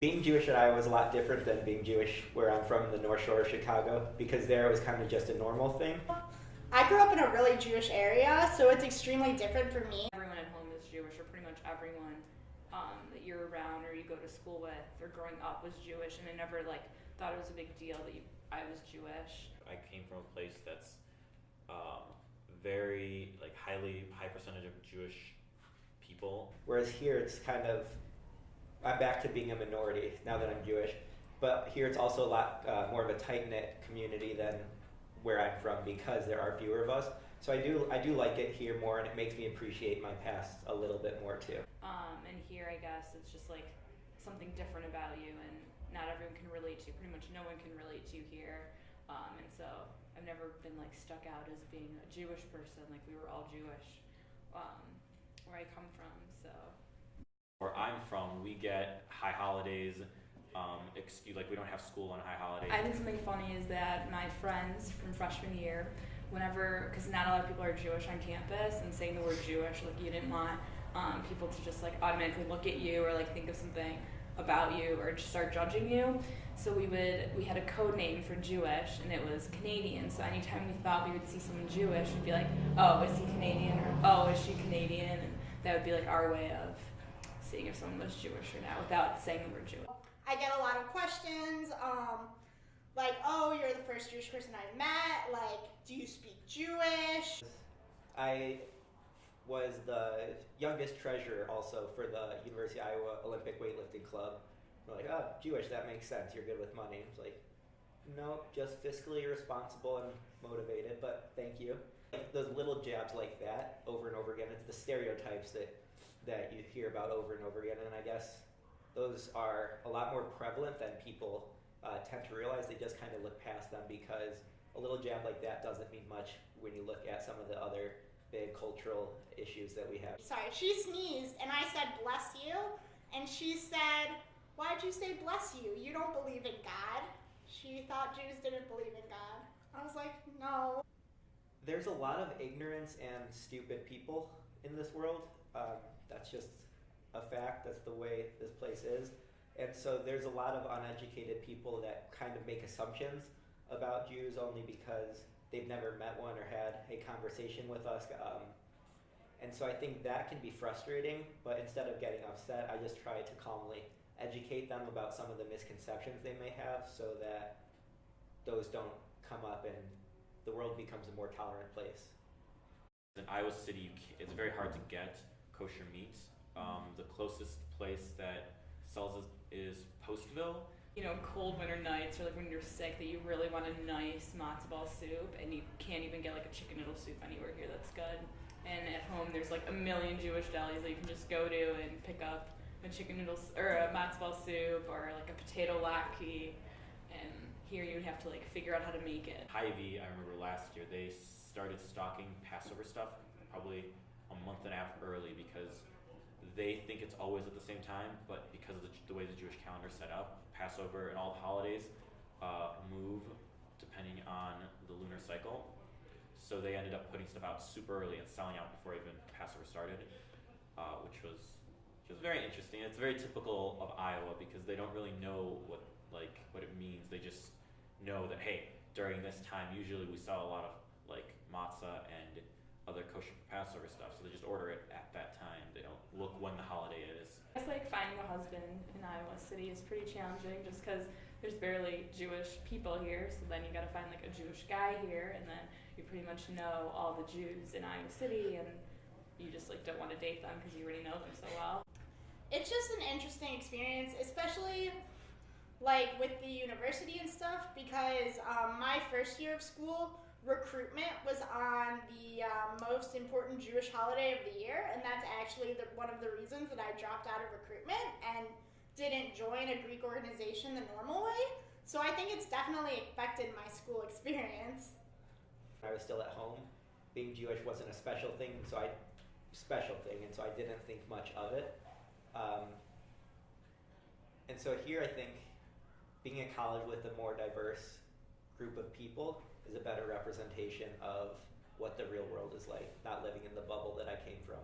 Being Jewish in Iowa was a lot different than being Jewish where I'm from in the North Shore of Chicago, because there it was kind of just a normal thing. I grew up in a really Jewish area, so it's extremely different for me. Everyone at home is Jewish, or pretty much everyone that you're around or you go to school with or growing up was Jewish, and I never thought it was a big deal that I was Jewish. I came from a place that's very high percentage of Jewish people. Whereas here it's kind of, I'm back to being a minority now that I'm Jewish, but here it's also a lot more of a tight-knit community than where I'm from because there are fewer of us. So I do like it here more, and it makes me appreciate my past a little bit more too. And here I guess it's just like something different about you, and not everyone can relate to you. Pretty much no one can relate to you here. And so I've never been stuck out as being a Jewish person. We were all Jewish where I come from. So Where I'm from, we get high holidays. We don't have school on high holidays. I think something funny is that my friends from freshman year, because not a lot of people are Jewish on campus, and saying the word Jewish, you didn't want people to just automatically look at you or think of something about you or just start judging you. So we had a code name for Jewish, and it was Canadian. So anytime we thought we would see someone Jewish, we'd be like, oh, is he Canadian? Or oh, is she Canadian? And that would be our way of seeing if someone was Jewish or not without saying the word Jewish. I get a lot of questions, oh, you're the first Jewish person I met, do you speak Jewish? I was the youngest treasurer also for the University of Iowa Olympic Weightlifting Club. We're like, oh, Jewish, that makes sense, you're good with money. It's like, no, just fiscally responsible and motivated, but thank you. Those little jabs like that over and over again, it's the stereotypes that you hear about over and over again, and I guess those are a lot more prevalent than people tend to realize. They just kind of look past them because a little jab like that doesn't mean much when you look at some of the other big cultural issues that we have. Sorry, she sneezed and I said bless you, and she said, why'd you say bless you? You don't believe in God. She thought Jews didn't believe in God. I was like, no. There's a lot of ignorance and stupid people in this world. That's just a fact. That's the way this place is. And so there's a lot of uneducated people that kind of make assumptions about Jews only because they've never met one or had a conversation with us. And so I think that can be frustrating, but instead of getting upset, I just try to calmly educate them about some of the misconceptions they may have so that those don't come up and the world becomes a more tolerant place. In Iowa City, it's very hard to get kosher meat. The closest place that sells it is Postville. Cold winter nights or when you're sick that you really want a nice matzo ball soup, and you can't even get a chicken noodle soup anywhere here that's good. And at home there's a million Jewish delis that you can just go to and pick up a chicken noodles or a matzo ball soup or a potato latke. And here you would have to figure out how to make it. Hy-Vee, I remember last year they started stocking Passover stuff probably a month and a half early because they think it's always at the same time, but because of the way the Jewish calendar is set up, Passover and all the holidays move depending on the lunar cycle. So they ended up putting stuff out super early and selling out before even Passover started, which was very interesting. It's very typical of Iowa because they don't really know what it means. They just know that, hey, during this time, usually we sell a lot of matzah and other kosher Passover stuff, so they just order it at that time. They don't look when the holiday is. It's finding a husband in Iowa City is pretty challenging just because there's barely Jewish people here, so then you gotta find a Jewish guy here, and then you pretty much know all the Jews in Iowa City, and you just don't want to date them because you already know them so well. It's just an interesting experience, especially with the university and stuff, because my first year of school, recruitment was on the most important Jewish holiday of the year, and that's actually one of the reasons that I dropped out of recruitment and didn't join a Greek organization the normal way. So I think it's definitely affected my school experience. I was still at home. Being Jewish wasn't a special thing, and so I didn't think much of it. And so here I think being in college with a more diverse group of people is a better representation of what the real world is like, not living in the bubble that I came from.